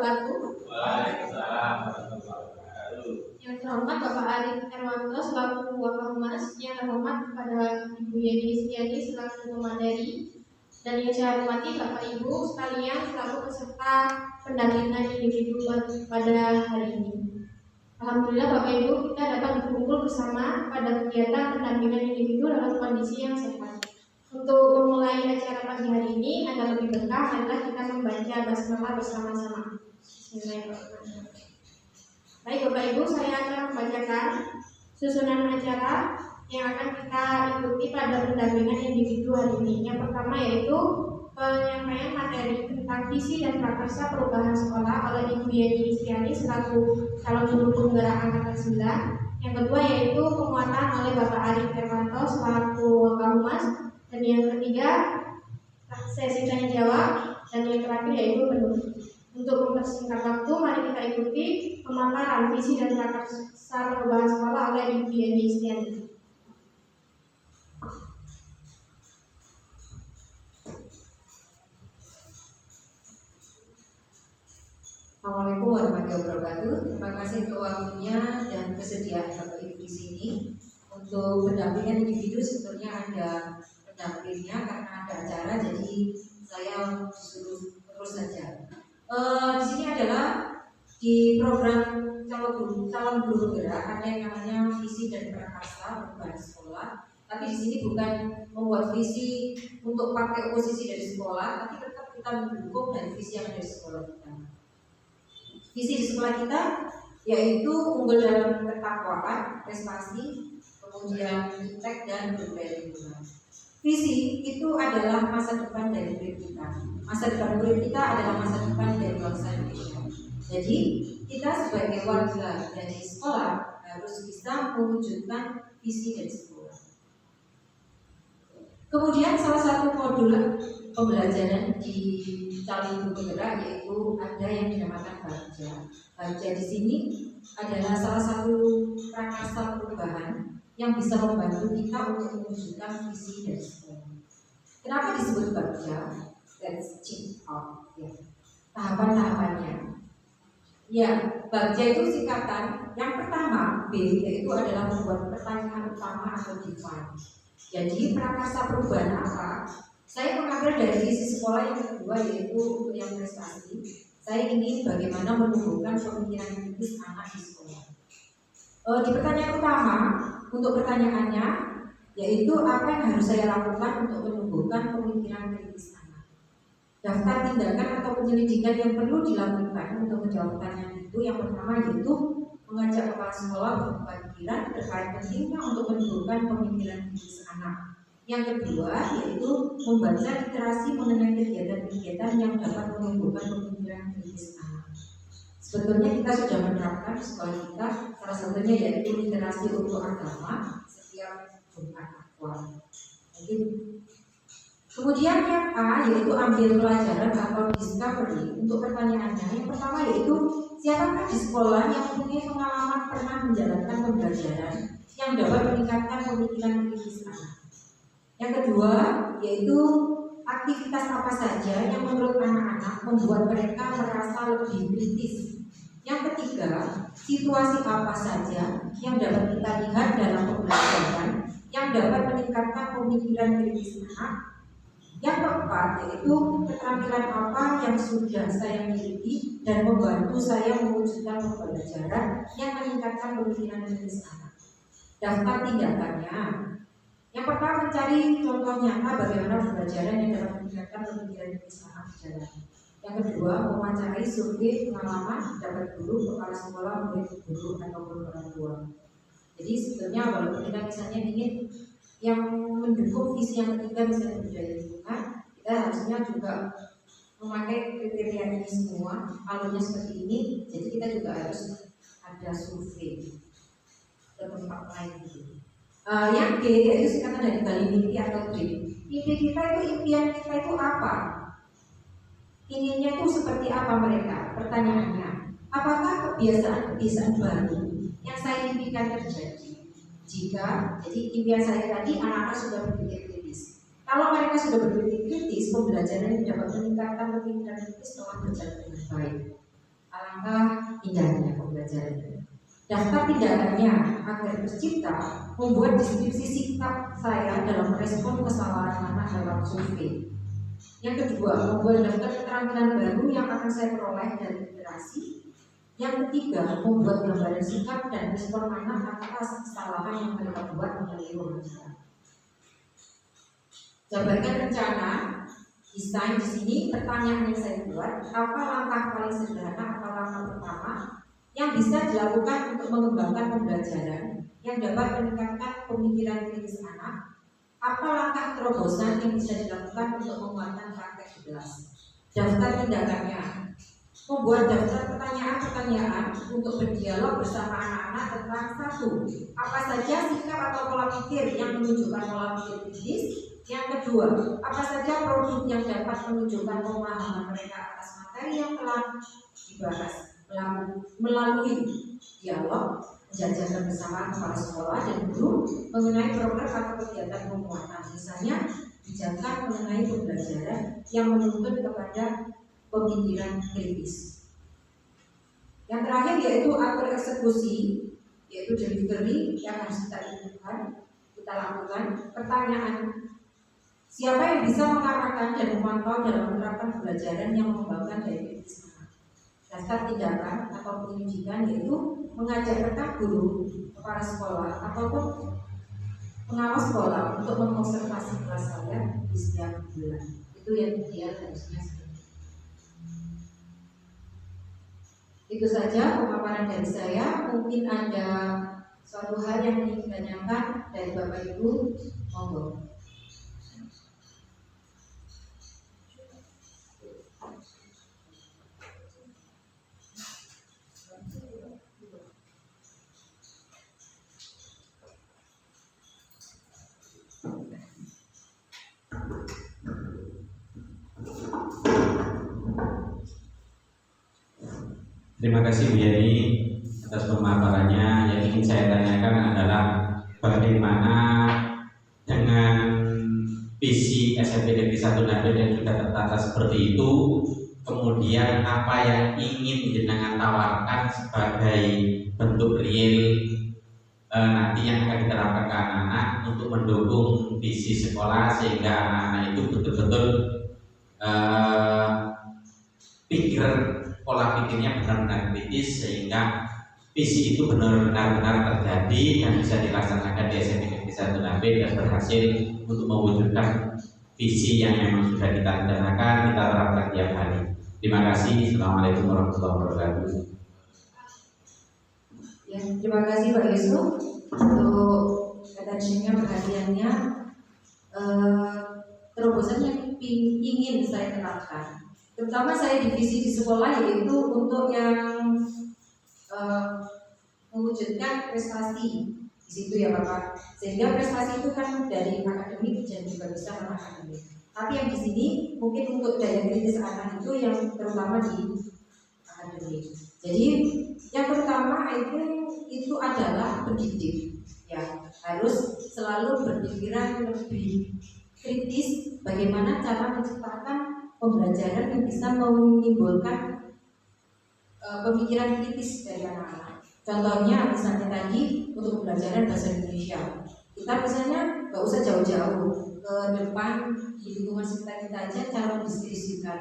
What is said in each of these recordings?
wabarakatuh. Waalaikumsalam warahmatullahi wabarakatuh. Yang terhormat Bapak Arif Hermanto selaku Wakapolres, yang terhormat kepada Ibu Yeni Istiani selaku Komandan, dan yang saya hormati Bapak Ibu sekalian selaku peserta pendampingan individu pada hari ini. Alhamdulillah Bapak Ibu, kita dapat berkumpul bersama pada kegiatan pendampingan individu dalam kondisi yang sehat. Untuk memulai acara pagi hari ini, agar lebih berkah adalah kita membaca basmalah bersama-sama. Bismillahirrahmanirrahim. Baik Bapak Ibu, saya akan membacakan susunan acara yang akan kita ikuti pada pendampingan individu hari ini. Yang pertama yaitu penyampaian materi tentang visi dan prakarsa perubahan sekolah oleh Ibu Yeni Istiani selaku calon guru penggerak angkatan 9. Yang kedua yaitu penguatan oleh Bapak Arif Hermanto selaku Wakapolres. Dan yang ketiga sesi tanya jawab, dan yang terakhir yaitu penutup. Untuk mempersingkat waktu, mari kita ikuti pemaparan visi dan prakarsa perubahan sekolah oleh Ibu Yeni Istiani. Assalamualaikum warahmatullahi wabarakatuh. Terima kasih untuk waktunya dan kesediaan Bapak Ibu di sini. Untuk pendampingan individu sebetulnya ada pendampingnya karena ada acara, jadi saya disuruh terus saja. Di sini adalah di program calon guru gerak ada yang namanya visi dan prakarsa perubahan sekolah. Tapi di sini bukan membuat visi untuk pakai oposisi dari sekolah, tapi tetap kita mendukung dari visi yang dari sekolah kita. Visi di sekolah kita yaitu unggul dalam ketakwaan, prestasi, kemudian impact dan budaya lingkungan. Visi itu adalah masa depan dari murid kita. Masa depan murid kita adalah masa depan dari bangsa Indonesia. Jadi kita sebagai warga dari sekolah harus bisa mewujudkan visi dari sekolah. Kemudian salah satu modul pembelajaran di calon guru gerak yaitu ada yang dinamakan Bagja. Bagja di sini adalah salah satu prakarsa perubahan yang bisa membantu kita untuk mewujudkan visi dari sekolah. Kenapa disebut Bagja? Let's check out ya. Tahapan-tahapannya. Ya, Bagja itu singkatan. Yang pertama, B yaitu adalah membuat pertanyaan utama atau define. Jadi prakarsa perubahan apa? Saya mengambil dari visi sekolah yang kedua yaitu yang prestasi. Saya ingin bagaimana menumbuhkan pemikiran kritis anak di sekolah. Di pertanyaan utama untuk pertanyaannya yaitu apa yang harus saya lakukan untuk menumbuhkan pemikiran kritis anak. Daftar tindakan atau penyelidikan yang perlu dilakukan untuk menjawab pertanyaan itu yang pertama yaitu mengajak kepala sekolah bertukar pikiran terkait pentingnya untuk menumbuhkan pemikiran kritis anak. Yang kedua yaitu membaca literasi mengenai kegiatan-kegiatan yang dapat menumbuhkan pemikiran kritis anak. Sebetulnya kita sudah menerapkan di sekolah kita, salah satunya yaitu literasi untuk agama setiap Jumat Akbar. Kemudian yang A yaitu ambil pelajaran atau discovery. Untuk pertanyaannya yang pertama yaitu siapakah di sekolah yang mempunyai pengalaman pernah menjalankan pembelajaran yang dapat meningkatkan pemikiran kritis anak. Yang kedua yaitu aktivitas apa saja yang menurut anak-anak membuat mereka merasa lebih kritis. Yang ketiga, situasi apa saja yang dapat kita lihat dalam pembelajaran yang dapat meningkatkan pemikiran kritis anak. Yang keempat yaitu keterampilan apa yang sudah saya miliki dan membantu saya mewujudkan pembelajaran yang meningkatkan pemikiran kritis anak. Daftar tindakannya. Yang pertama mencari contoh nyata bagaimana pembelajaran yang dapat meningkatkan pemikiran kritis anak dijalani. Yang kedua mewawancarai survei pengalaman dapat guru, kepala sekolah, murid, guru ataupun orang tua. Jadi sebetulnya walaupun kita misalnya ingin yang mendukung visi yang ketiga misalnya budaya lingkungan, kita harusnya juga memakai kriteria ini semua. Alurnya seperti ini, jadi kita juga harus ada survei ke tempat lain gitu. Yang G yaitu singkatan dari Bali mimpi atau dream. Mimpi kita itu, impian kita itu apa? Inginnya itu seperti apa mereka? Pertanyaannya, apakah kebiasaan-kebiasaan baru yang saya impikan terjadi? Jika, jadi impian saya tadi anak-anak sudah berpikir kritis. Kalau mereka sudah berpikir kritis, pembelajaran dapat meningkatkan pemikiran kritis telah berjalan dengan baik. pembelajaran. Daftar tindakannya agar pencipta membuat deskripsi sikap saya dalam merespon kesalahan anak dalam survei. Yang kedua, membuat daftar keterampilan baru yang akan saya peroleh dari literasi. Yang ketiga, membuat gambaran sikap dan respon anak atas kesalahan yang mereka buat mengenai wawancara. Jabarkan rencana, desain di sini pertanyaan yang saya buat, apa langkah paling sederhana atau langkah pertama yang bisa dilakukan untuk mengembangkan pembelajaran yang dapat meningkatkan pemikiran kritis anak? Apa langkah terobosan yang bisa dilakukan untuk menguatkan praktek di kelas? Daftar tindakannya, membuat daftar pertanyaan-pertanyaan untuk berdialog bersama anak-anak tentang satu, apa saja sikap atau pola pikir yang menunjukkan pola pikir kritis. Yang kedua, apa saja produk yang dapat menunjukkan pemahaman mereka atas materi yang telah dibahas melalui dialog, menjajarkan bersama kepala sekolah dan guru mengenai program atau kegiatan penguatan, misalnya bijakan mengenai pembelajaran yang menuntut kepada pemikiran kritis. Yang terakhir yaitu atur eksekusi, yaitu delivery yang harus kita lakukan. Pertanyaan, siapa yang bisa mengarahkan dan memantau dalam menerapkan pembelajaran yang mengembangkan daya kritis anak? Daftar tindakan atau penyelidikan yaitu mengajak rekan guru, kepala sekolah ataupun pengawas sekolah untuk mengobservasi kelas saya di setiap bulan. Itu yang ideal harusnya seperti itu. Itu saja pemaparan dari saya. Mungkin ada suatu hal yang ingin ditanyakan dari Bapak Ibu, monggo. Terima kasih Bu Yani atas pemaparannya. Yang ingin saya tanyakan adalah bagaimana dengan visi SMP Negeri 1 Nabil yang sudah tertata seperti itu, kemudian apa yang ingin jenengan tawarkan sebagai bentuk real nanti yang akan diterapkan ke anak-anak untuk mendukung visi sekolah sehingga anak-anak itu betul-betul pola pikirnya benar-benar kritis sehingga visi itu benar-benar terjadi dan bisa dilaksanakan di SMP Negeri 1 Nabil dan berhasil untuk mewujudkan visi yang memang sudah kita rencanakan, kita terapkan tiap hari. Terima kasih. Assalamualaikum warahmatullahi wabarakatuh. Ya, terima kasih Pak Yusuf untuk attention-nya, perhatiannya. Terobosan yang ingin saya terapkan, terutama saya divisi di sekolah, yaitu untuk yang mewujudkan prestasi di situ ya Bapak. Sehingga prestasi itu kan dari akademik dan juga bisa non akademik. Tapi yang di sini mungkin untuk daya kritis anak itu yang terutama di akademik. Jadi yang pertama itu adalah pendidik, ya harus selalu berpikiran lebih kritis bagaimana cara menciptakan pembelajaran yang bisa menimbulkan pemikiran kritis dari anak-anak. Contohnya misalnya tadi untuk pembelajaran bahasa Indonesia, kita misalnya nggak usah jauh-jauh ke depan di lingkungan sekitar kita aja, cara mendeskripsikan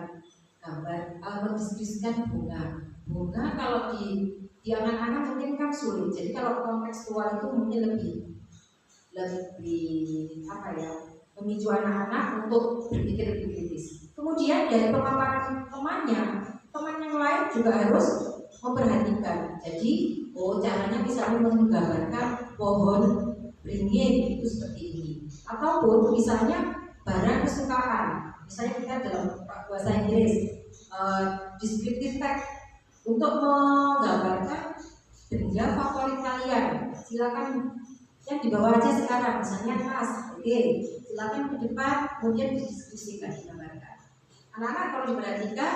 gambar, mendeskripsikan bunga kalau di anak-anak mungkin kan sulit. Jadi kalau kontekstual itu mungkin lebih apa ya, memicu anak-anak untuk berpikir lebih kritis. Kemudian dari pemaparan teman yang lain juga harus memperhatikan. Jadi, caranya misalnya menggambarkan pohon beringin itu seperti ini, ataupun misalnya barang kesukaan. Misalnya kita dalam bahasa Inggris descriptive text untuk menggambarkan benda favorit kalian. Silakan yang dibawa aja sekarang, misalnya tas. Oke, silakan ke depan, kemudian didiskusikan, digambarkan. Anak-anak kalau diperhatikan,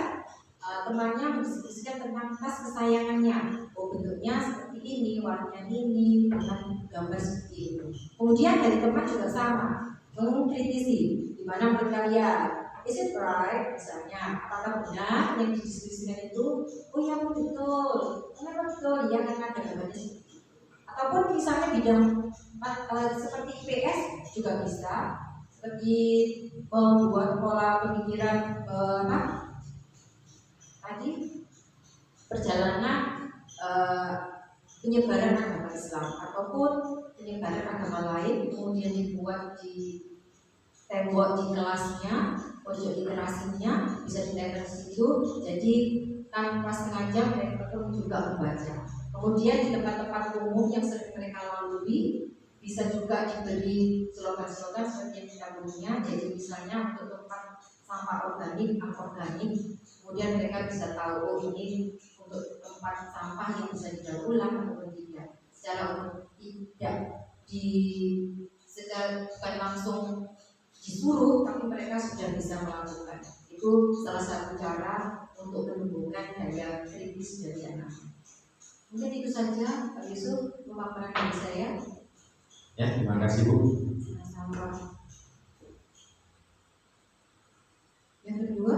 temannya mendiskusikan tentang tas kesayangannya. Bentuknya seperti ini, warnanya ini, dengan gambar seperti itu. Kemudian dari teman juga sama, mengkritisi di mana menurut kalian is it right? Misalnya, apakah benar yang didiskusikan itu? Oh ya betul, kenapa betul? Ya karena ada gambarnya seperti itu. Ataupun misalnya bidang seperti IPS juga bisa, seperti membuat pola pemikiran tadi perjalanan penyebaran agama Islam ataupun penyebaran agama lain, kemudian dibuat di tembok di kelasnya, pojok literasinya bisa ditempel di situ. Jadi tanpa sengaja mereka pun juga membaca. Kemudian di tempat-tempat umum yang sering mereka lalui bisa juga diberi slogan-slogan seperti yang kita punya. Jadi misalnya untuk tempat sampah organik, anorganik, kemudian mereka bisa tahu oh ini untuk tempat sampah yang bisa didaur ulang ataupun tidak. Secara bukan langsung disuruh, tapi mereka sudah bisa melakukan. Itu salah satu cara untuk menumbuhkan daya kritis dari anak. Mungkin itu saja Pak Yusuf pemaparan dari saya. Ya, terima kasih Bu. Sama-sama. Yang kedua,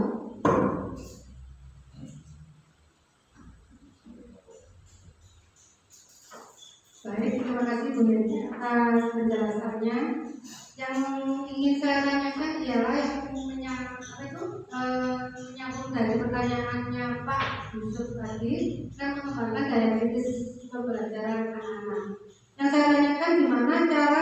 baik, terima kasih Bu Yenti atas penjelasannya. Yang ingin saya tanyakan ialah menyambung dari pertanyaannya Pak Yusuf tadi, dan mengembangkan daya kritis pembelajaran anak-anak. Yang saya tanyakan gimana cara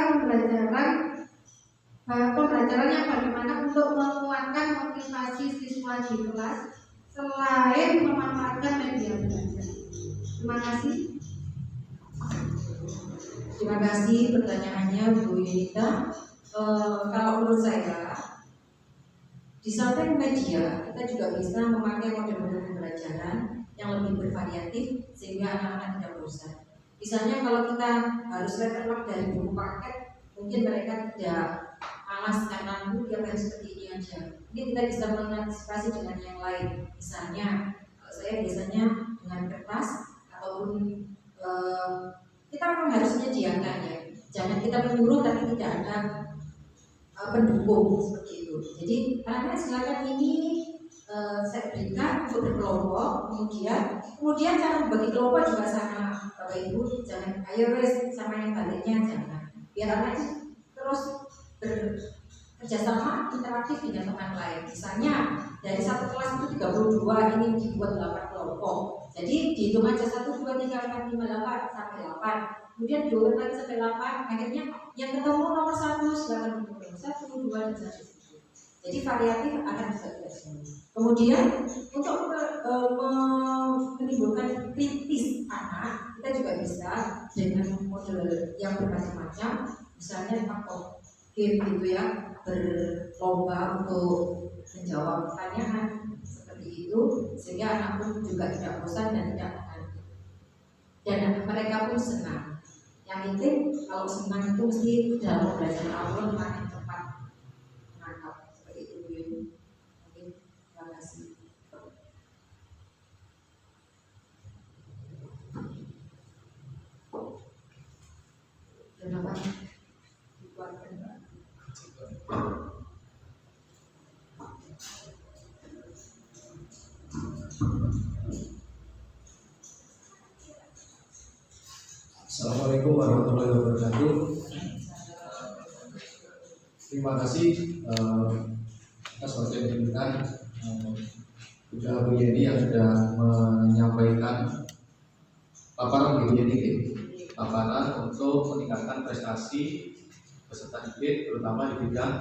pembelajarannya bagaimana untuk menguatkan motivasi siswa di kelas selain memanfaatkan media belajar. Terima kasih. terima kasih pertanyaannya Bu Yunita. Kalau menurut saya, di samping media, kita juga bisa memakai model-model pembelajaran yang lebih bervariatif sehingga anak-anak tidak bosan. Misalnya kalau kita harus referensi dari buku paket, mungkin mereka tidak malas karena dia harus seperti ini aja. Ini kita bisa mengantisipasi dengan yang lain. Misalnya, saya biasanya dengan kertas ataupun kita memang harus menyediakan ya. Jangan kita menyuruh tapi tidak ada pendukung seperti itu. Jadi anak-anak silakan ini saya berikan untuk berkelompok, kemudian cara membagi kelompok juga sama Bapak Ibu. Jangan ayo wes sama yang baliknya, jangan. Biar anak terus bekerjasama interaktif dengan teman lain. Misalnya dari satu kelas itu 32 ini dibuat 8 kelompok. Jadi dihitung aja 1, 2, 3, 4, 5, 8 sampai 8. Kemudian diulang lagi sampai 8. Akhirnya yang ketemu nomor 1 silakan untuk 1, 2, dan 1. Jadi variatif akan bisa kita semua. Kemudian untuk menimbulkan kritis anak, kita juga bisa dengan model yang bermacam-macam. Misalnya game gitu ya, berlomba untuk menjawab pertanyaan seperti itu, sehingga anak pun juga tidak bosan dan tidak mengantuk. Dan mereka pun senang. Yang penting kalau senang itu mesti dalam belajar awal makin cepat menangkap seperti itu. Oke, terima kasih. Kenapa? Assalamualaikum warahmatullahi wabarakatuh. Terima kasih atas waktu yang diberikan kepada Bu Yeni yang sudah menyampaikan paparan paparan untuk meningkatkan prestasi peserta didik terutama di bidang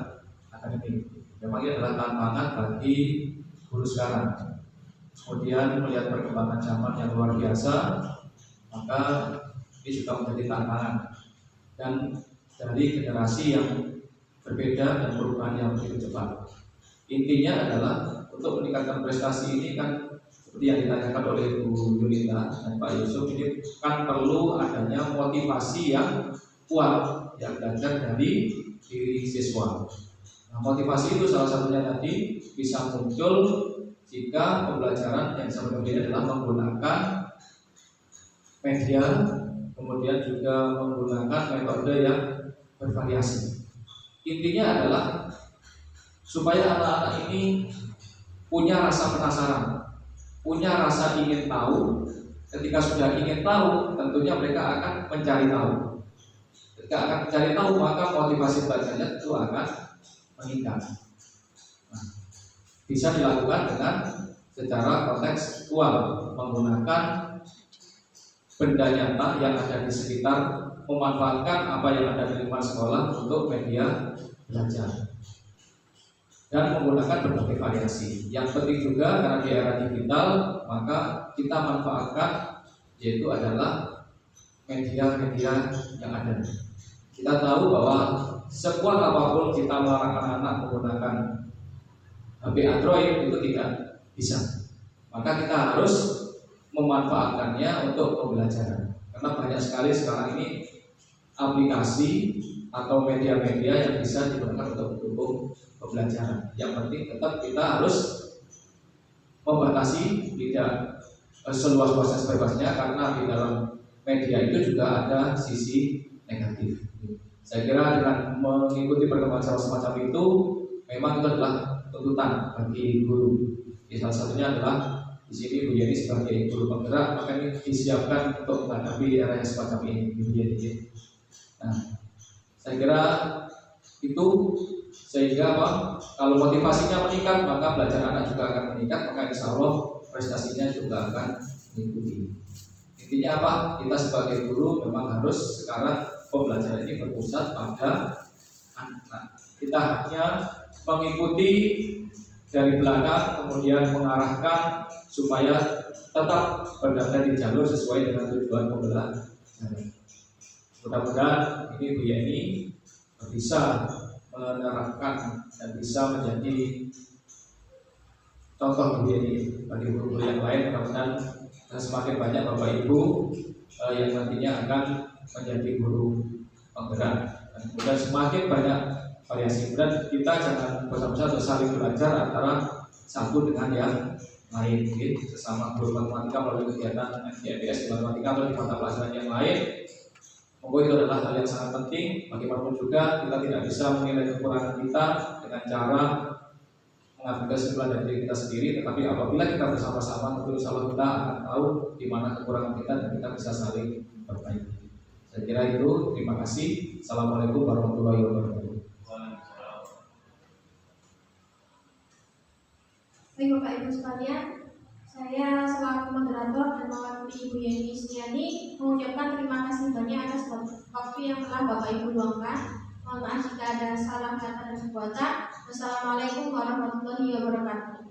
akademik. Memang ini adalah tantangan bagi guru sekarang. Kemudian melihat perkembangan zaman yang luar biasa, maka ini juga menjadi tantangan dan dari generasi yang berbeda dan perubahan yang begitu cepat. Intinya adalah untuk meningkatkan prestasi ini kan seperti yang ditanyakan oleh Bu Yunita dan Pak Yusuf, ini kan perlu adanya motivasi yang kuat yang belajar dari diri siswa. Nah, motivasi itu salah satunya tadi bisa muncul jika pembelajaran yang sebenarnya adalah menggunakan media, kemudian juga menggunakan metode yang bervariasi. Intinya adalah supaya anak-anak ini punya rasa penasaran, punya rasa ingin tahu. Ketika sudah ingin tahu, tentunya mereka akan mencari tahu. Ketika akan mencari tahu, maka motivasi belajarnya itu akan meningkat. Nah, bisa dilakukan dengan secara kontekstual, menggunakan benda nyata yang ada di sekitar, memanfaatkan apa yang ada di lingkungan sekolah untuk media belajar, dan menggunakan berbagai variasi. Yang penting juga karena di era digital, maka kita manfaatkan yaitu adalah media-media yang ada. Kita tahu bahwa sekuat apapun kita melarang anak-anak menggunakan HP Android itu tidak bisa. Maka kita harus memanfaatkannya untuk pembelajaran. Karena banyak sekali sekarang ini aplikasi atau media-media yang bisa digunakan untuk mendukung pembelajaran. Yang penting tetap kita harus membatasi, tidak seluas-luasnya sebebasnya, karena di dalam media itu juga ada sisi negatif. Saya kira dengan mengikuti perkembangan semacam itu memang itu adalah tuntutan bagi guru. Salah satunya adalah di sini Bu Yeni sebagai guru penggerak, maka ini disiapkan untuk menghadapi era yang semacam ini, Bu Yeni. Nah, saya kira itu, sehingga apa? Kalau motivasinya meningkat, maka belajar anak juga akan meningkat, maka insya Allah prestasinya juga akan mengikuti. Intinya apa? Kita sebagai guru memang harus sekarang pembelajaran ini berpusat pada anak. Kita hanya mengikuti dari belakang, kemudian mengarahkan supaya tetap berada di jalur sesuai dengan tujuan pembelajaran. Mudah-mudahan ini Bu Yeni bisa menerapkan dan bisa menjadi contoh Bu Yeni bagi guru-guru yang lain. Mudah-mudahan semakin banyak Bapak Ibu yang nantinya akan menjadi guru penggerak, dan kemudian semakin banyak variasi. Dan kita jangan bosan-bosan untuk saling belajar antara satu dengan yang lain, sesama guru matematika melalui kegiatan MTS matematika atau di mata pelajaran yang lain. Monggo, itu adalah hal yang sangat penting. Bagaimanapun juga kita tidak bisa menilai kekurangan kita dengan cara mengambil kesimpulan dari diri kita sendiri, tetapi apabila kita bersama-sama, tentu insya Allah kita akan tahu di mana kekurangan kita dan kita bisa saling perbaiki. Saya kira itu. Terima kasih. Assalamualaikum warahmatullahi wabarakatuh. Baik Bapak Ibu sekalian, saya selaku moderator dan mewakili Ibu Yeni Istiani mengucapkan terima kasih banyak atas waktu yang telah Bapak Ibu luangkan. Mohon maaf jika ada salah kata dan perbuatan. Wassalamualaikum warahmatullahi wabarakatuh.